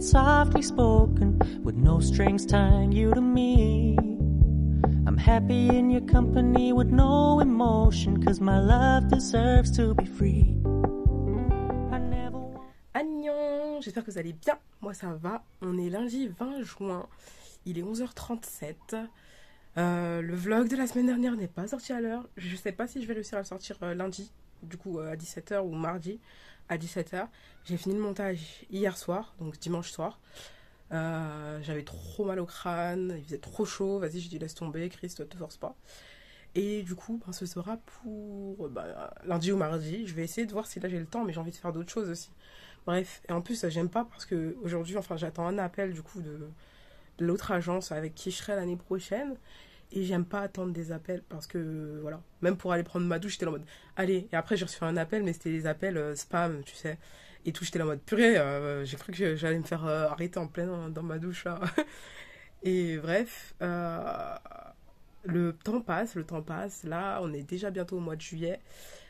softly spoken, with no strings tying you to me. I'm happy in your company with no emotion, cause my love deserves to be free. Agnon, j'espère que vous allez bien, moi ça va, on est lundi 20 juin, il est 11h37, le vlog de la semaine dernière n'est pas sorti à l'heure, je sais pas si je vais réussir à le sortir lundi, du coup à 17h ou mardi à 17h, j'ai fini le montage hier soir, donc dimanche soir, j'avais trop mal au crâne, il faisait trop chaud, vas-y j'ai dit laisse tomber, Chris te force pas. Et du coup, ce sera pour lundi ou mardi. Je vais essayer de voir si là j'ai le temps, mais j'ai envie de faire d'autres choses aussi. Bref, et en plus, j'aime pas parce que aujourd'hui, j'attends un appel du coup de l'autre agence avec qui je serai l'année prochaine. Et j'aime pas attendre des appels parce que, voilà, même pour aller prendre ma douche, j'étais en mode, allez. Et après, j'ai reçu un appel, mais c'était des appels spam, tu sais. Et tout, j'étais en mode, purée, j'ai cru que j'allais me faire arrêter en plein dans ma douche, là. Et bref, le temps passe, là on est déjà bientôt au mois de juillet,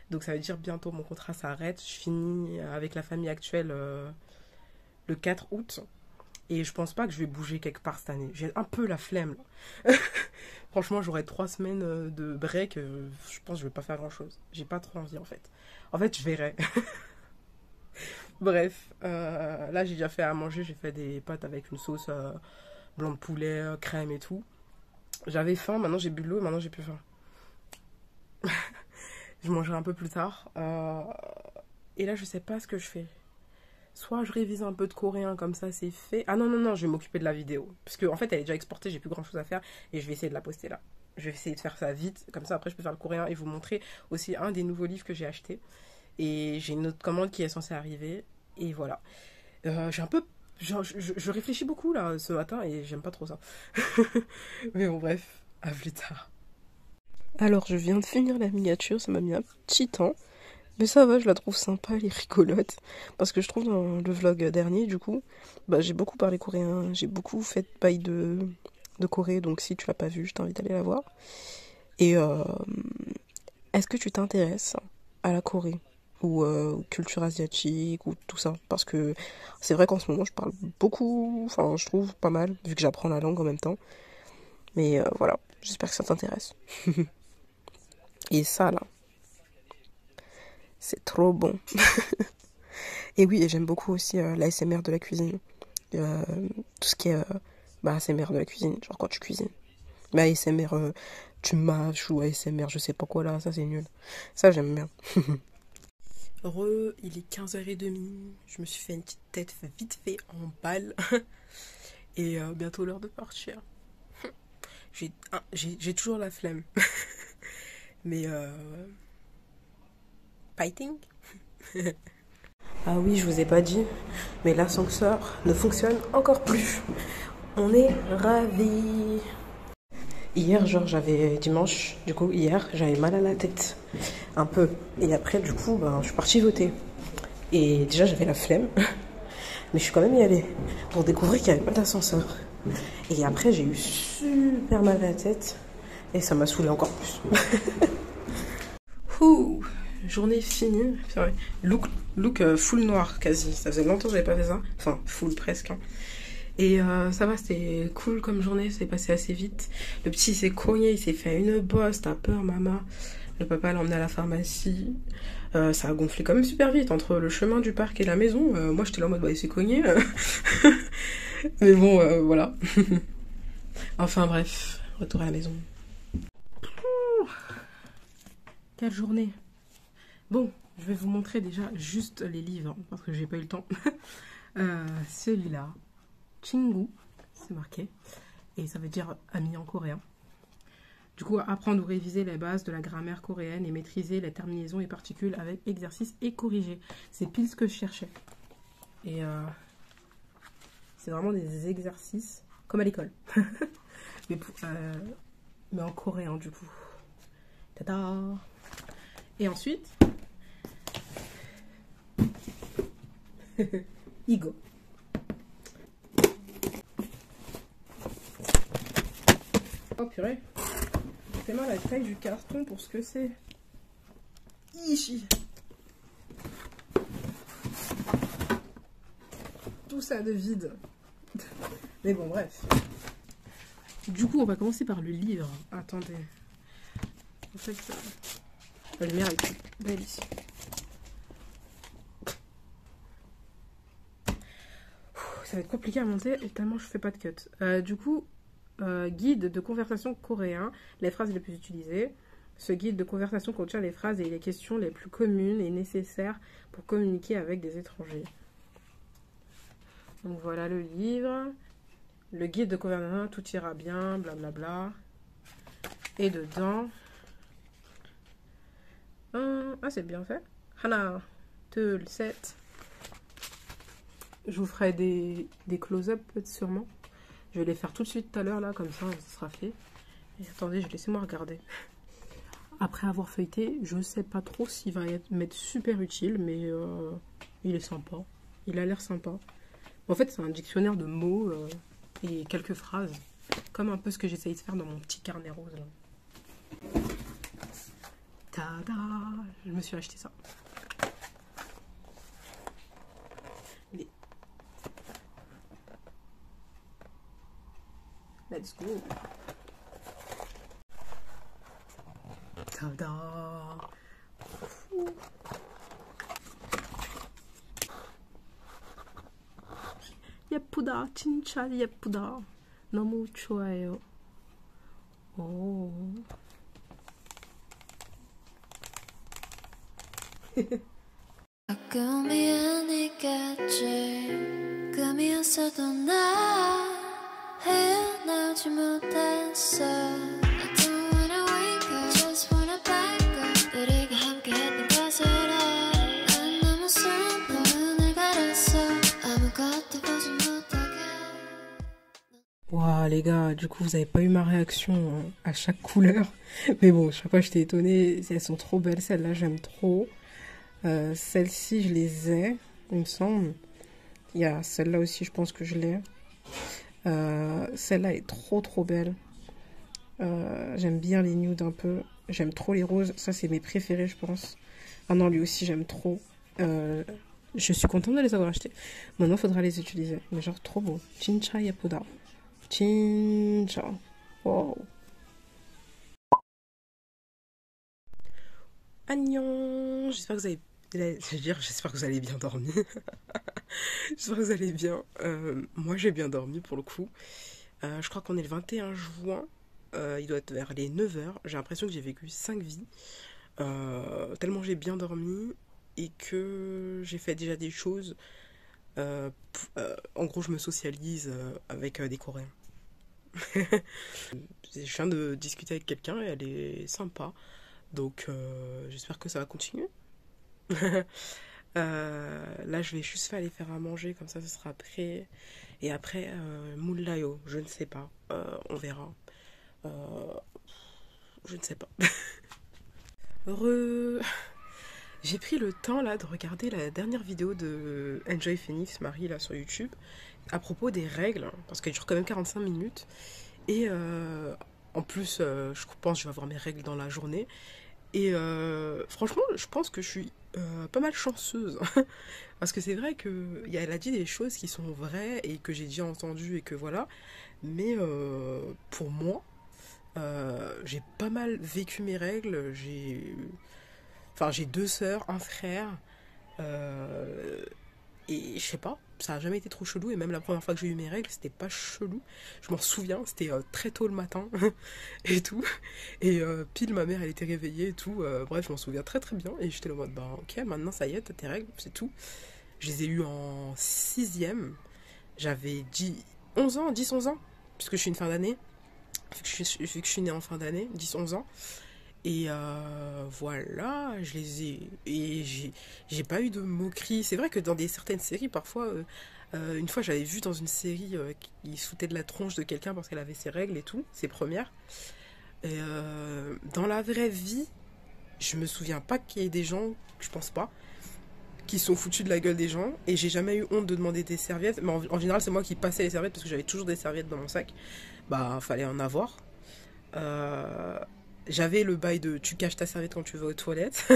donc ça veut dire bientôt mon contrat s'arrête, je finis avec la famille actuelle le 4 août, et je pense pas que je vais bouger quelque part cette année, j'ai un peu la flemme là. Franchement j'aurai 3 semaines de break, je pense que je vais pas faire grand chose, j'ai pas trop envie en fait je verrai. Bref, là j'ai déjà fait à manger, j'ai fait des pâtes avec une sauce blanc de poulet, crème et tout. J'avais faim, maintenant j'ai bu de l'eau, maintenant j'ai plus faim. Je mangerai un peu plus tard. Et là, je sais pas ce que je fais. Soit je révise un peu de coréen, comme ça c'est fait. Ah non, je vais m'occuper de la vidéo. Parce qu'en fait, elle est déjà exportée, j'ai plus grand chose à faire. Et je vais essayer de la poster là. Je vais essayer de faire ça vite. Comme ça, après, je peux faire le coréen et vous montrer aussi un des nouveaux livres que j'ai acheté. Et j'ai une autre commande qui est censée arriver. Et voilà. J'ai un peu... Je réfléchis beaucoup là ce matin et j'aime pas trop ça. Mais bon bref, à plus tard. Alors je viens de finir la miniature, ça m'a mis un petit temps. Mais ça va, je la trouve sympa, elle est rigolote. Parce que je trouve dans le vlog dernier du coup, j'ai beaucoup parlé coréen, j'ai beaucoup fait de bail de Corée. Donc si tu l'as pas vu, je t'invite à aller la voir. Et est-ce que tu t'intéresses à la Corée ou culture asiatique ou tout ça, parce que c'est vrai qu'en ce moment je parle beaucoup, je trouve pas mal vu que j'apprends la langue en même temps, mais voilà, j'espère que ça t'intéresse. Et ça là, c'est trop bon. Et oui, et j'aime beaucoup aussi l'ASMR de la cuisine, tout ce qui est ASMR de la cuisine, genre quand tu cuisines, mais ASMR tu mâches ou ASMR je sais pas quoi là, ça c'est nul, ça j'aime bien. Il est 15h30, je me suis fait une petite tête vite fait en balle. Et bientôt l'heure de partir. J'ai toujours la flemme. Mais fighting. Ah oui, je vous ai pas dit, mais l'ascenseur ne fonctionne encore plus. On est ravis. Hier, dimanche, du coup, j'avais mal à la tête. Un peu. Et après, du coup, je suis partie voter. Et déjà, j'avais la flemme. Mais je suis quand même y allée pour découvrir qu'il n'y avait pas d'ascenseur. Et après, j'ai eu super mal à la tête. Et ça m'a saoulé encore plus. Ouh, journée finie. Look full noir, quasi. Ça faisait longtemps que j'avais pas fait ça. Enfin, full presque. Hein. Et ça va, c'était cool comme journée, c'est passé assez vite. Le petit s'est cogné, il s'est fait une bosse, t'as peur maman. Le papa l'a emmené à la pharmacie. Ça a gonflé quand même super vite entre le chemin du parc et la maison. Moi j'étais là en mode il s'est cogné. Mais bon, voilà. Enfin bref, retour à la maison. Quelle journée. Bon, je vais vous montrer déjà juste les livres, parce que j'ai pas eu le temps. Celui-là. Chingu, c'est marqué, et ça veut dire ami en coréen. Du coup, apprendre ou réviser les bases de la grammaire coréenne et maîtriser les terminaisons et particules avec exercice et corrigé. C'est pile ce que je cherchais. Et c'est vraiment des exercices comme à l'école. mais en coréen du coup. Tada! Et ensuite, Igo. Oh purée, fais mal la taille du carton pour ce que c'est. Ichi. Tout tout ça de vide. Mais bon, bref. Du coup, on va commencer par le livre. Attendez. En fait, la lumière est belle ici. Ça va être compliqué à monter et tellement je fais pas de cut. Du coup, guide de conversation coréen, les phrases les plus utilisées. Ce guide de conversation contient les phrases et les questions les plus communes et nécessaires pour communiquer avec des étrangers. Donc voilà le livre. Le guide de conversation, tout ira bien, blablabla. Et dedans... Ah, c'est bien fait. Hana, 2, 7. Je vous ferai des close-up sûrement. Je vais les faire tout de suite tout à l'heure là, comme ça sera fait. Et attendez, laissez-moi regarder. Après avoir feuilleté, je sais pas trop s'il va m'être super utile, mais il est sympa. Il a l'air sympa. En fait, c'est un dictionnaire de mots et quelques phrases. Comme un peu ce que j'essaye de faire dans mon petit carnet rose là. Tada! Je me suis acheté ça. Let's go. Tada. 예쁘다. 진짜 예쁘다. 너무 좋아요. 오. 꿈이 아니겠지. 꿈이었어도 나 헤어나오지 못했어. I don't wanna wake up, just wanna back up. 우리가 함께했던 것을 해. 난 너무 슬퍼, 눈을 가렸어. 아무것도 보지 못하게. Waouh les gars, du coup vous avez pas eu ma réaction à chaque couleur. Mais bon, chaque fois j'étais étonnée. Elles sont trop belles, celles-là j'aime trop. Celles-ci je les ai, il me semble. Il y a celle-là aussi, je pense que je l'ai. Celle-là est trop belle. J'aime bien les nudes un peu. J'aime trop les roses. Ça, c'est mes préférés, je pense. Ah non, lui aussi, j'aime trop. Je suis contente de les avoir achetés. Maintenant, il faudra les utiliser. Mais genre, trop beau. Chincha yapuda. Chincha. Wow. Agnon. J'espère que vous avez... j'espère que vous allez bien dormir. J'espère que vous allez bien. Moi, j'ai bien dormi pour le coup. Je crois qu'on est le 21 juin. Il doit être vers les 9h. J'ai l'impression que j'ai vécu 5 vies. Tellement j'ai bien dormi et que j'ai fait déjà des choses. En gros, je me socialise avec des Coréens. Je viens de discuter avec quelqu'un et elle est sympa. Donc, j'espère que ça va continuer. Là je vais juste aller faire à manger, comme ça ce sera prêt. Et après moulayo, je ne sais pas, on verra. Je ne sais pas. J'ai pris le temps là de regarder la dernière vidéo de Enjoy Phoenix Marie là sur YouTube à propos des règles, parce qu'elle dure quand même 45 minutes. Et en plus je pense que je vais avoir mes règles dans la journée. Et franchement, je pense que je suis pas mal chanceuse. Parce que c'est vrai qu'elle a dit des choses qui sont vraies et que j'ai déjà entendues et que voilà. Mais pour moi, j'ai pas mal vécu mes règles. J'ai 2 sœurs, un frère. Et je sais pas, ça a jamais été trop chelou. Et même la première fois que j'ai eu mes règles, c'était pas chelou. Je m'en souviens, c'était très tôt le matin et tout. Et pile ma mère elle était réveillée et tout. Bref, je m'en souviens très bien. Et j'étais en mode bah ok, maintenant ça y est, t'as tes règles, c'est tout. Je les ai eues en 6ème. J'avais 11 ans, 10-11 ans, puisque je suis une fin d'année. Vu que je suis née en fin d'année, 10-11 ans. Et voilà, je les ai... Et j'ai pas eu de moquerie. C'est vrai que dans certaines séries, parfois... une fois, j'avais vu dans une série qui se foutait de la tronche de quelqu'un parce qu'elle avait ses règles et tout, ses premières. Et dans la vraie vie, je me souviens pas qu'il y ait des gens, je pense pas, qui sont foutus de la gueule des gens. Et j'ai jamais eu honte de demander des serviettes. Mais en général, c'est moi qui passais les serviettes parce que j'avais toujours des serviettes dans mon sac. Bah, fallait en avoir. J'avais le bail de tu caches ta serviette quand tu vas aux toilettes.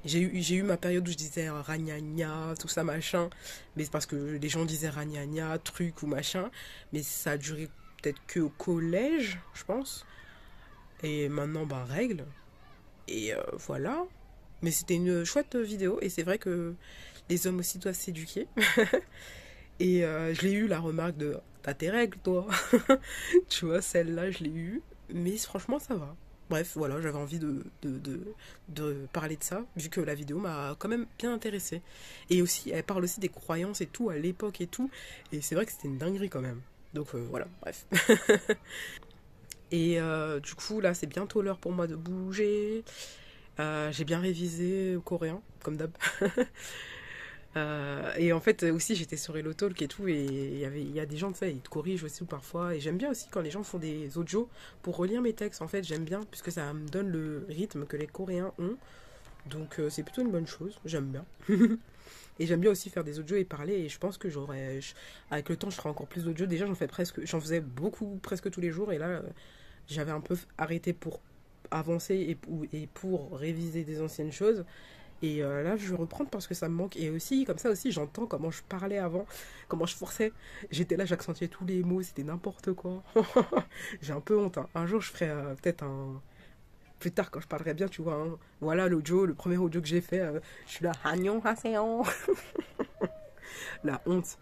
J'ai eu ma période où je disais ragnagna, tout ça machin, mais c'est parce que les gens disaient ragnagna, truc ou machin, mais ça a duré peut-être que au collège, je pense. Et maintenant, ben, règle. Et voilà. Mais c'était une chouette vidéo, et c'est vrai que les hommes aussi doivent s'éduquer. Et je l'ai eu la remarque de t'as tes règles, toi. Tu vois, celle-là, je l'ai eu. Mais franchement, ça va. Bref, voilà, j'avais envie de parler de ça, vu que la vidéo m'a quand même bien intéressée. Et aussi, elle parle aussi des croyances et tout, à l'époque et tout. Et c'est vrai que c'était une dinguerie quand même. Donc voilà, bref. Et du coup, là, c'est bientôt l'heure pour moi de bouger. J'ai bien révisé au coréen, comme d'hab. Et en fait aussi j'étais sur HelloTalk et tout, et il y a des gens, tu sais, ils te corrigent aussi parfois, et j'aime bien aussi quand les gens font des audios pour relire mes textes. En fait j'aime bien puisque ça me donne le rythme que les Coréens ont, donc c'est plutôt une bonne chose, j'aime bien. Et j'aime bien aussi faire des audios et parler, et je pense que avec le temps je ferai encore plus d'audios. Déjà j'en faisais beaucoup presque tous les jours, et là j'avais un peu arrêté pour avancer et pour réviser des anciennes choses. Et là, je vais reprendre parce que ça me manque. Et aussi, comme ça aussi, j'entends comment je parlais avant, comment je forçais. J'étais là, j'accentuais tous les mots, c'était n'importe quoi. J'ai un peu honte, hein. Un jour, je ferai peut-être un... Plus tard, quand je parlerai bien, tu vois. Hein. Voilà l'audio, le premier audio que j'ai fait. Je suis là, Hagnon, Haseon. La honte.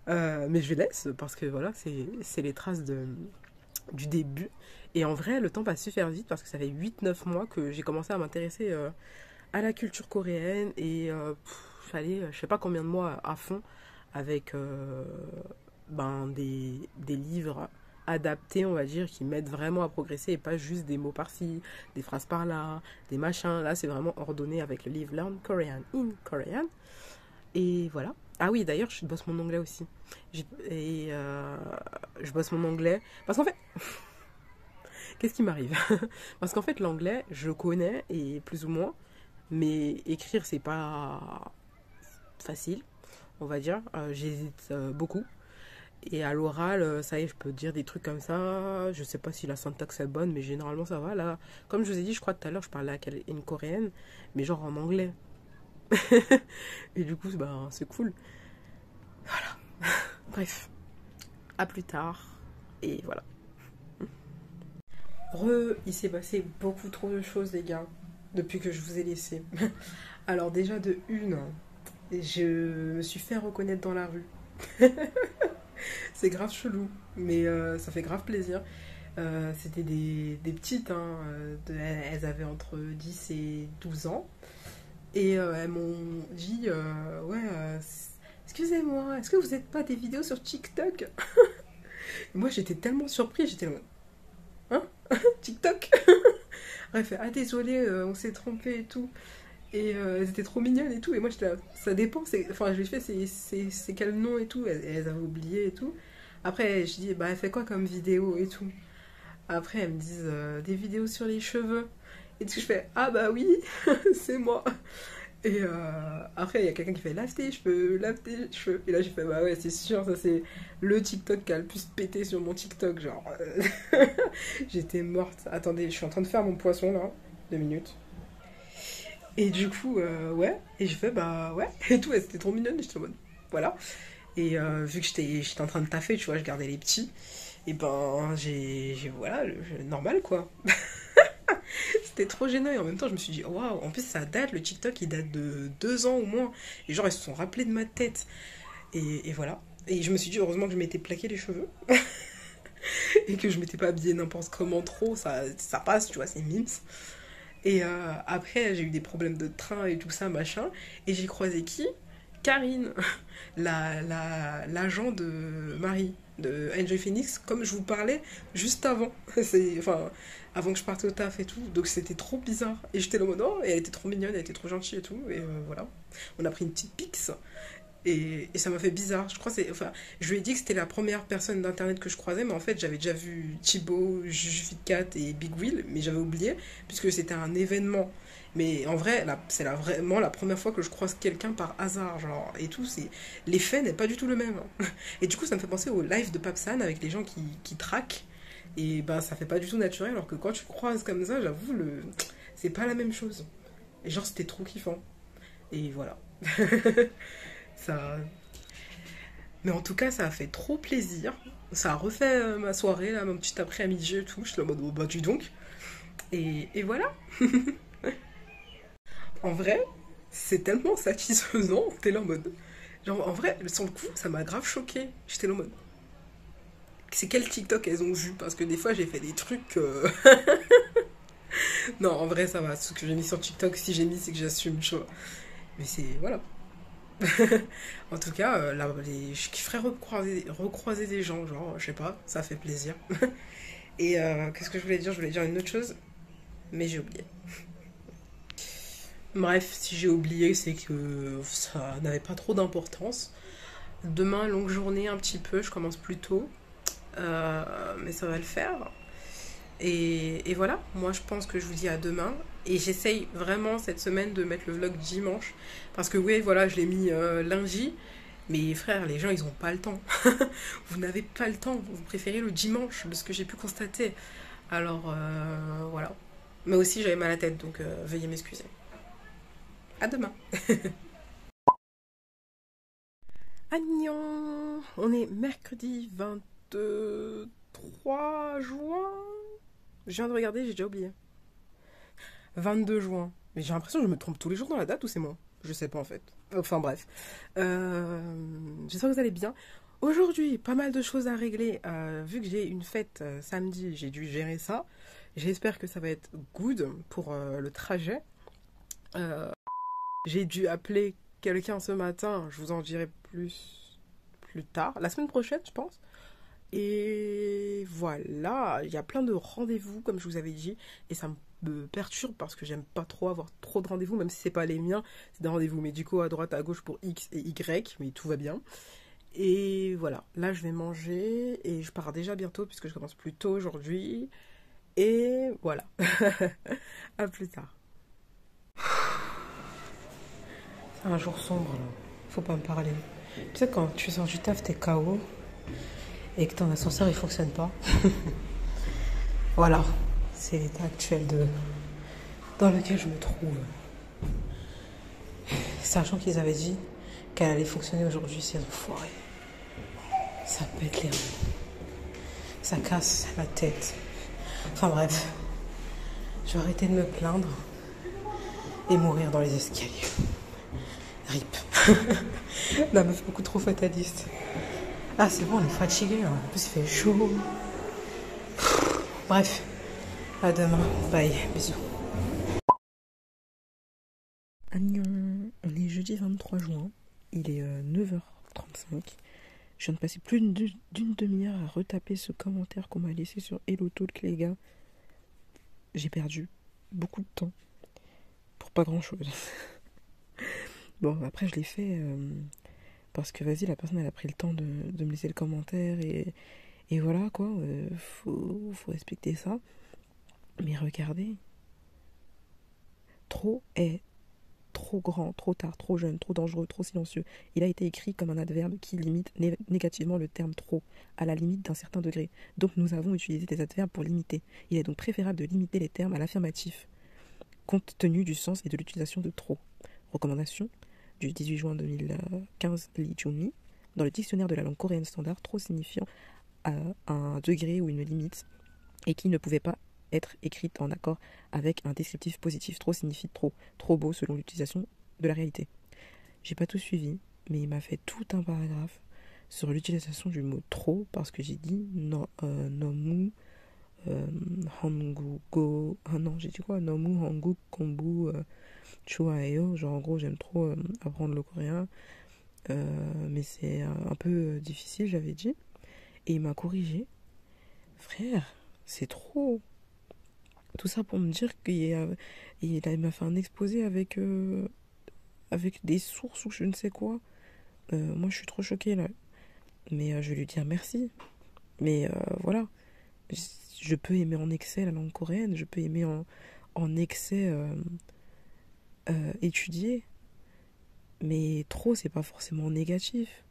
Mais je laisse parce que voilà, c'est les traces du début. Et en vrai, le temps passe super vite parce que ça fait 8-9 mois que j'ai commencé à m'intéresser à la culture coréenne, et fallait je sais pas combien de mois à fond avec ben, des livres adaptés, on va dire, qui m'aident vraiment à progresser, et pas juste des mots par-ci, des phrases par-là, des machins. Là c'est vraiment ordonné avec le livre Learn Korean in Korean. Et voilà. Ah oui, d'ailleurs je bosse mon anglais aussi. Je bosse mon anglais parce qu'en fait qu'est-ce qui m'arrive? Parce qu'en fait l'anglais je connais, et plus ou moins, mais écrire c'est pas facile, on va dire. J'hésite beaucoup, et à l'oral ça y est, je peux dire des trucs comme ça. Je sais pas si la syntaxe est bonne, mais généralement ça va. Là, comme je vous ai dit, je crois tout à l'heure, je parlais à une coréenne, mais genre en anglais. Et du coup bah, c'est cool, voilà. Bref, à plus tard, et voilà. Il s'est passé beaucoup trop de choses, les gars, depuis que je vous ai laissé. Alors déjà de une, je me suis fait reconnaître dans la rue. C'est grave chelou, mais ça fait grave plaisir. C'était des petites, hein, elles avaient entre 10 et 12 ans. Et elles m'ont dit, ouais, excusez-moi, est-ce que vous n'êtes pas des vidéos sur TikTok? Moi j'étais tellement surprise, j'étais là, hein? TikTok? Elle fait, ah désolé, on s'est trompé et tout. Et elles étaient trop mignonnes et tout. Et moi j'étais là, ça dépend. Enfin, je lui ai fait, c'est quel nom et tout. Elles avaient oublié et tout. Après, je dis, bah elle fait quoi comme vidéo et tout. Après, elles me disent, des vidéos sur les cheveux. Et tout, je fais, ah bah oui, c'est moi. Et après, il y a quelqu'un qui fait, lave tes cheveux, lave tes cheveux. Et là, j'ai fait, bah ouais, c'est sûr, ça c'est le TikTok qui a le plus pété sur mon TikTok. Genre, j'étais morte. Attendez, je suis en train de faire mon poisson là. 2 minutes. Et du coup, ouais. Et je fais, bah ouais. Et tout, c'était trop mignonne. J'étais en mode, voilà. Et vu que j'étais en train de taffer, tu vois, je gardais les petits. Et ben, voilà, normal quoi. C'était trop gênant, et en même temps je me suis dit waouh, en plus ça date, le TikTok il date de 2 ans au moins, et genre ils se sont rappelés de ma tête, et voilà. Et je me suis dit heureusement que je m'étais plaqué les cheveux et que je m'étais pas habillée n'importe comment trop, ça passe, tu vois, c'est mimes. Et après j'ai eu des problèmes de train et tout ça machin, et j'ai croisé qui? Karine, l'agent de Marie de Enjoy Phoenix, comme je vous parlais juste avant. Enfin, avant que je parte au taf et tout. Donc c'était trop bizarre. Et j'étais là, non, et elle était trop mignonne, elle était trop gentille et tout. Et voilà. On a pris une petite pix. Et ça m'a fait bizarre. Je crois enfin, je lui ai dit que c'était la première personne d'internet que je croisais, mais en fait j'avais déjà vu Thibaut, Jujuficat et Big Will, mais j'avais oublié, puisque c'était un événement. Mais en vrai, c'est vraiment la première fois que je croise quelqu'un par hasard, genre, et tout, l'effet n'est pas du tout le même. Et du coup, ça me fait penser au live de Papsan avec les gens qui traquent, et ben ça fait pas du tout naturel, alors que quand tu croises comme ça, j'avoue, c'est pas la même chose. Et genre, c'était trop kiffant. Et voilà. Ça... Mais en tout cas, ça a fait trop plaisir. Ça a refait ma soirée, là, mon petit après-midi et tout. Je suis en mode, oh, bah, dis donc. Et voilà. En vrai, c'est tellement satisfaisant. T'es là en mode. Genre, en vrai, sur le coup, ça m'a grave choqué. J'étais là en mode. C'est quel TikTok elles ont vu? Parce que des fois, j'ai fait des trucs. Non, en vrai, ça va. Ce que j'ai mis sur TikTok, si j'ai mis, c'est que j'assume, tu vois. Mais c'est. Voilà. En tout cas, là, je kifferais recroiser des gens, genre, je sais pas, ça fait plaisir. Et qu'est-ce que je voulais dire? Je voulais dire une autre chose, mais j'ai oublié. Bref, si j'ai oublié, c'est que ça n'avait pas trop d'importance. Demain, longue journée un petit peu, je commence plus tôt. Mais ça va le faire. Et voilà, moi je pense que je vous dis à demain. Et j'essaye vraiment cette semaine de mettre le vlog dimanche. Parce que oui, voilà, je l'ai mis lundi. Mais frère, les gens, ils ont pas le temps. Vous n'avez pas le temps. Vous préférez le dimanche, de ce que j'ai pu constater. Alors, voilà. Mais aussi, j'avais mal à la tête, donc veuillez m'excuser. À demain. Agnon, on est mercredi 23 juin. Je viens de regarder, j'ai déjà oublié. 22 juin. Mais j'ai l'impression que je me trompe tous les jours dans la date ou c'est moi? Je sais pas en fait. Enfin bref. J'espère que vous allez bien. Aujourd'hui, pas mal de choses à régler. Vu que j'ai une fête samedi, j'ai dû gérer ça. J'espère que ça va être good pour le trajet. J'ai dû appeler quelqu'un ce matin. Je vous en dirai plus tard. La semaine prochaine, je pense. Et voilà, il y a plein de rendez-vous, comme je vous avais dit, et ça me perturbe parce que j'aime pas trop avoir trop de rendez-vous, même si c'est pas les miens, c'est des rendez-vous médicaux à droite, à gauche pour X et Y, mais tout va bien. Et voilà, là je vais manger et je pars déjà bientôt puisque je commence plus tôt aujourd'hui. Et voilà, à plus tard. C'est un jour sombre là, faut pas me parler. Tu sais, quand tu sors du taf, t'es KO. Et que ton ascenseur il fonctionne pas. Voilà, c'est l'état actuel dans lequel je me trouve. Sachant qu'ils avaient dit qu'elle allait fonctionner aujourd'hui, c'est enfoiré. Ça pète les reins. Ça casse la tête. Enfin bref, je vais arrêter de me plaindre et mourir dans les escaliers. RIP. La meuf beaucoup trop fataliste. Ah c'est bon, on est fatigué, hein. En plus il fait chaud. Bref, à demain, bye, bisous. Agnon, on est jeudi 23 juin, il est 9h35. Je viens de passer plus d'une demi-heure à retaper ce commentaire qu'on m'a laissé sur Hello Talk, les gars. J'ai perdu beaucoup de temps pour pas grand-chose. Bon, après je l'ai fait... parce que vas-y, la personne elle a pris le temps de me laisser le commentaire et voilà quoi, faut respecter ça. Mais regardez, trop est trop grand, trop tard, trop jeune, trop dangereux, trop silencieux. Il a été écrit comme un adverbe qui limite négativement le terme trop, à la limite d'un certain degré. Donc nous avons utilisé des adverbes pour limiter. Il est donc préférable de limiter les termes à l'affirmatif, compte tenu du sens et de l'utilisation de trop. Recommandation du 18 juin 2015, Lee Jun-mi, dans le dictionnaire de la langue coréenne standard, trop signifiant un degré ou une limite et qui ne pouvait pas être écrite en accord avec un descriptif positif. Trop signifie trop beau selon l'utilisation de la réalité. J'ai pas tout suivi, mais il m'a fait tout un paragraphe sur l'utilisation du mot trop parce que j'ai dit nomu hangugo, non j'ai dit quoi, nomu hanguk kombu chuaeo, genre en gros j'aime trop apprendre le coréen, mais c'est un peu difficile, j'avais dit, et il m'a corrigé. Frère, c'est trop. Tout ça pour me dire qu'il m'a fait un exposé avec des sources ou je ne sais quoi. Moi je suis trop choquée là, mais je vais lui dire merci. Mais voilà, je peux aimer en excès la langue coréenne, je peux aimer en excès étudier, mais trop c'est pas forcément négatif.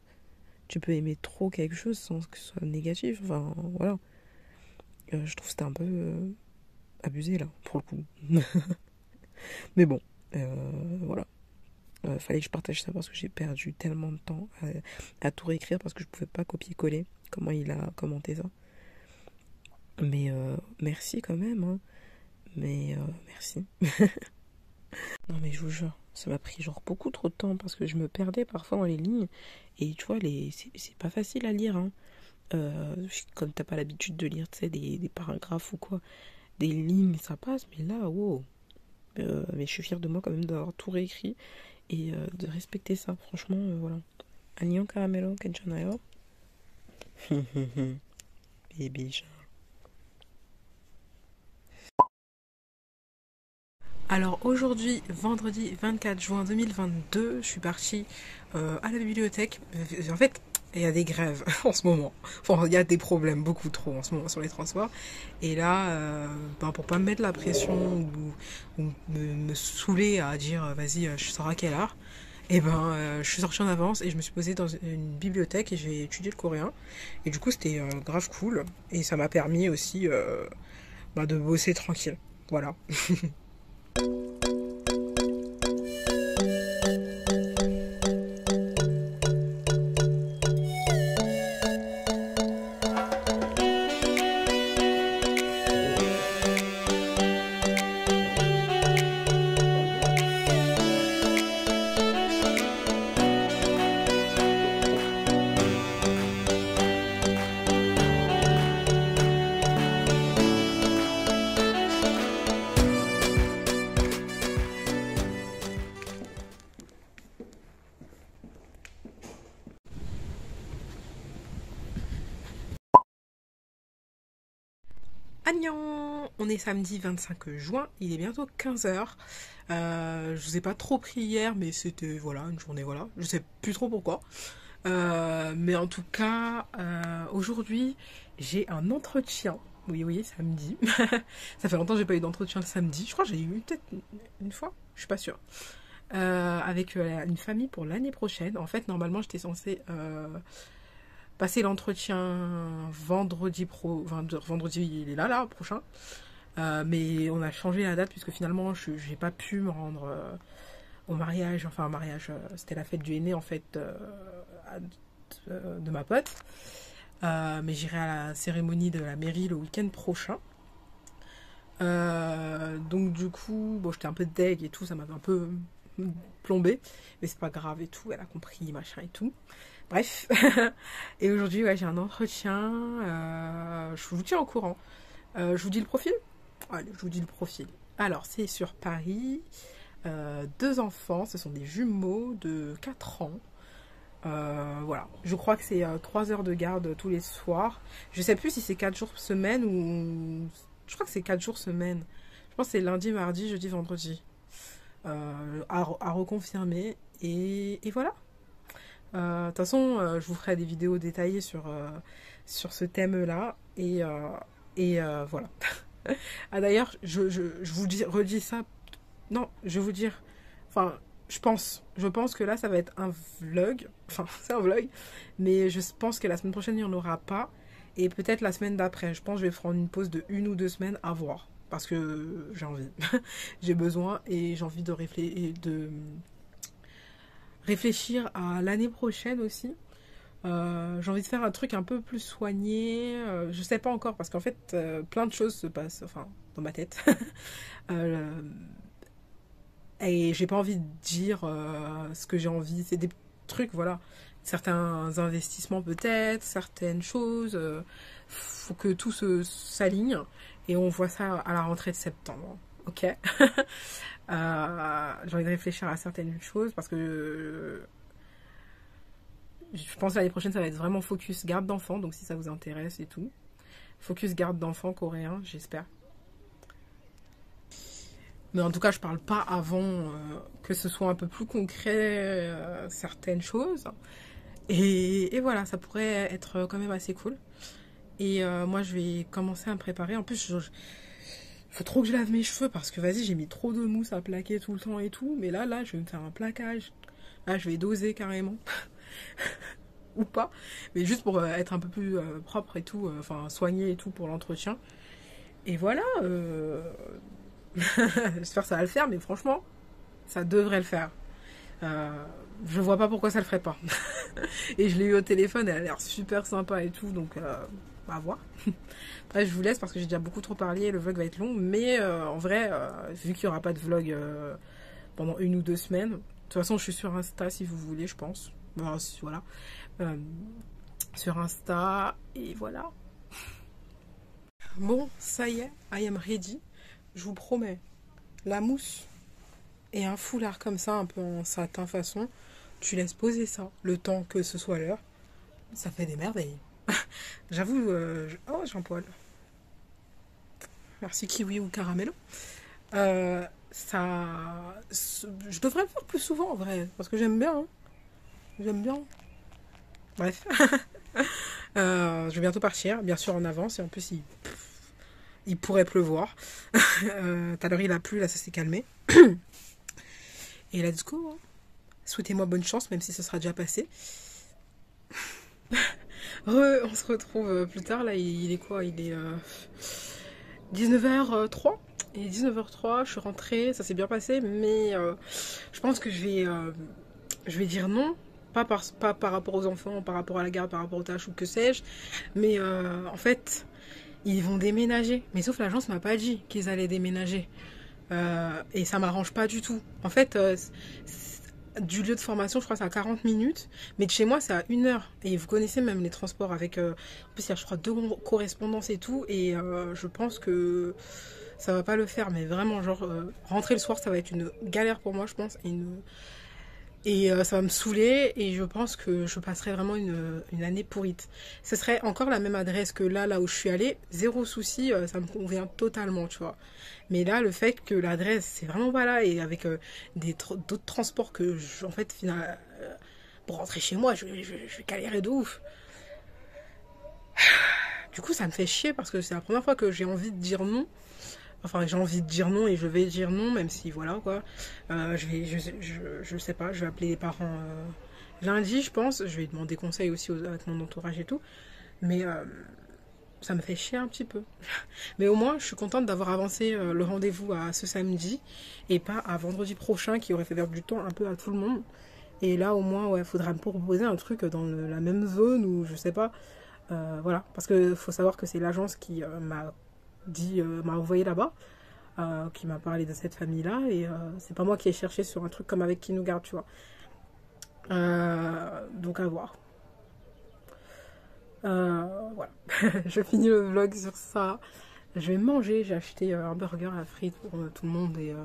Tu peux aimer trop quelque chose sans que ce soit négatif, enfin voilà. Je trouve que c'était un peu abusé là pour le coup. Mais bon, Voilà. Fallait que je partage ça parce que j'ai perdu tellement de temps à tout réécrire parce que je pouvais pas copier-coller comment il a commenté ça. Mais merci quand même, hein. Mais merci. Non mais je vous jure, ça m'a pris genre beaucoup trop de temps parce que je me perdais parfois dans les lignes et tu vois, c'est pas facile à lire, hein. Comme t'as pas l'habitude de lire, tu sais, des paragraphes ou quoi, des lignes, ça passe, mais là, wow. Mais je suis fière de moi quand même d'avoir tout réécrit et de respecter ça, franchement, voilà. Annyeong caramelo, 괜찮아요? Baby. Alors aujourd'hui, vendredi 24 juin 2022, je suis partie à la bibliothèque. En fait, il y a des grèves en ce moment. Enfin, il y a des problèmes beaucoup trop en ce moment sur les transports. Et là, pour pas me mettre la pression ou me saouler à dire vas-y, je sors à quelle heure, et je suis sortie en avance et je me suis posée dans une bibliothèque et j'ai étudié le coréen. Et du coup, c'était grave cool. Et ça m'a permis aussi de bosser tranquille. Voilà. Agnan, on est samedi 25 juin, il est bientôt 15h. Je vous ai pas trop pris hier, mais c'était voilà, une journée, voilà. Je sais plus trop pourquoi. Mais en tout cas, aujourd'hui, j'ai un entretien. Oui, samedi. Ça fait longtemps que j'ai pas eu d'entretien le samedi. Je crois que j'ai eu peut-être une fois, je suis pas sûre. Avec une famille pour l'année prochaine. En fait, normalement, j'étais censée passer l'entretien vendredi il est là, prochain. Mais on a changé la date puisque finalement, j'ai pas pu me rendre au mariage. Enfin, un mariage, c'était la fête du aîné en fait de ma pote. Mais j'irai à la cérémonie de la mairie le week-end prochain. Donc du coup, bon, j'étais un peu deg et tout, ça m'avait un peu plombé, mais c'est pas grave et tout, elle a compris, machin et tout. Bref. Et aujourd'hui, ouais, j'ai un entretien. Je vous tiens au courant. Je vous dis le profil? Allez, je vous dis le profil. Alors, c'est sur Paris. 2 enfants, ce sont des jumeaux de 4 ans. Voilà, je crois que c'est 3 heures de garde tous les soirs. Je sais plus si c'est 4 jours semaine ou... Je crois que c'est 4 jours semaine. Je pense que c'est lundi, mardi, jeudi, vendredi. À reconfirmer. Et voilà. De toute façon, je vous ferai des vidéos détaillées sur ce thème-là. Et voilà. Ah d'ailleurs, je vous redis ça. Non, je vais vous dire... Enfin... Je pense que là, ça va être un vlog. Enfin, c'est un vlog. Mais je pense que la semaine prochaine, il n'y en aura pas. Et peut-être la semaine d'après. Je pense que je vais prendre une pause de 1 ou 2 semaines à voir. Parce que j'ai envie. J'ai besoin et j'ai envie de réfléchir à l'année prochaine aussi. J'ai envie de faire un truc un peu plus soigné. Je sais pas encore. Parce qu'en fait, plein de choses se passent. Enfin, dans ma tête. Et j'ai pas envie de dire ce que j'ai envie. C'est des trucs, voilà. Certains investissements peut-être, certaines choses. Faut que tout s'aligne. Et on voit ça à la rentrée de septembre. Ok. J'ai envie de réfléchir à certaines choses parce que je pense que l'année prochaine, ça va être vraiment focus garde d'enfants. Donc si ça vous intéresse et tout. Focus garde d'enfants coréen, j'espère. Mais en tout cas, je parle pas avant que ce soit un peu plus concret certaines choses. Et voilà, ça pourrait être quand même assez cool. Et moi, je vais commencer à me préparer. En plus, il faut trop que je lave mes cheveux parce que, vas-y, j'ai mis trop de mousse à plaquer tout le temps et tout. Mais là, je vais me faire un plaquage. Là, je vais doser carrément. Ou pas. Mais juste pour être un peu plus propre et tout. Enfin, soigné et tout pour l'entretien. Et voilà. J'espère que ça va le faire, mais franchement, ça devrait le faire. Je vois pas pourquoi ça le ferait pas. Et je l'ai eu au téléphone, elle a l'air super sympa et tout, donc à voir. Après, je vous laisse parce que j'ai déjà beaucoup trop parlé, le vlog va être long, mais en vrai, vu qu'il n'y aura pas de vlog pendant 1 ou 2 semaines, de toute façon, je suis sur Insta si vous voulez, je pense. Voilà. Sur Insta, et voilà. Bon, ça y est, I am ready. Je vous promets, la mousse et un foulard comme ça, un peu en satin façon, tu laisses poser ça, le temps que ce soit l'heure. Ça fait des merveilles. J'avoue, oh Jean-Paul. Merci Kiwi ou Caramello. Ça, je devrais le faire plus souvent en vrai, parce que j'aime bien. Hein. J'aime bien. Bref. Je vais bientôt partir, bien sûr en avance, et en plus il pourrait pleuvoir. Tout à l'heure il a plu, là ça s'est calmé. Et let's go. Hein. Souhaitez-moi bonne chance, même si ce sera déjà passé. On se retrouve plus tard. Là, il est quoi? Il est 19h03. Et 19h03, je suis rentrée. Ça s'est bien passé, mais je pense que je vais dire non. Pas par rapport aux enfants, par rapport à la garde, par rapport aux tâches ou que sais-je. Mais en fait, ils vont déménager. Mais sauf l'agence m'a pas dit qu'ils allaient déménager. Et ça m'arrange pas du tout. En fait, du lieu de formation, je crois que c'est à 40 minutes, mais de chez moi, c'est à 1 heure. Et vous connaissez même les transports avec... en plus, il y a, je crois, 2 correspondances et tout, et je pense que ça va pas le faire, mais vraiment, genre, rentrer le soir, ça va être une galère pour moi, je pense, et ça va me saouler, et je pense que je passerai vraiment une année pourrite. Ce serait encore la même adresse que là où je suis allée, zéro souci, ça me convient totalement, tu vois. Mais là, le fait que l'adresse, c'est vraiment pas là, et avec d'autres transports que, en fait, finalement, pour rentrer chez moi, je vais galérer de ouf. Du coup, ça me fait chier, parce que c'est la première fois que j'ai envie de dire non. Enfin, j'ai envie de dire non et je vais dire non, même si voilà quoi. Je sais pas, je vais appeler les parents lundi, je pense. Je vais demander conseil aussi avec mon entourage et tout. Mais ça me fait chier un petit peu. Mais au moins, je suis contente d'avoir avancé le rendez-vous à ce samedi et pas à vendredi prochain qui aurait fait perdre du temps un peu à tout le monde. Et là, au moins, ouais, faudra me proposer un truc dans la même zone ou je sais pas. Voilà, parce que faut savoir que c'est l'agence qui m'a envoyé là-bas, qui m'a parlé de cette famille-là, et c'est pas moi qui ai cherché sur un truc comme avec qui nous garde, tu vois. Donc à voir. Voilà. Je finis le vlog sur ça. Je vais manger, j'ai acheté un burger à frites pour tout le monde, et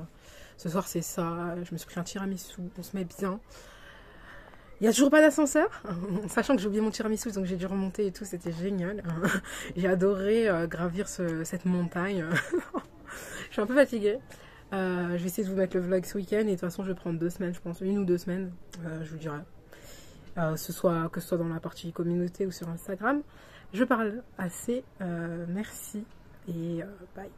ce soir c'est ça. Je me suis pris un tiramisu, on se met bien. Il n'y a toujours pas d'ascenseur, sachant que j'ai oublié mon tiramisu, donc j'ai dû remonter et tout, c'était génial. J'ai adoré gravir cette montagne. Je suis un peu fatiguée. Je vais essayer de vous mettre le vlog ce week-end, et de toute façon je vais prendre 2 semaines, je pense, 1 ou 2 semaines, je vous dirai. Que ce soit dans la partie communauté ou sur Instagram. Je parle assez, merci et bye.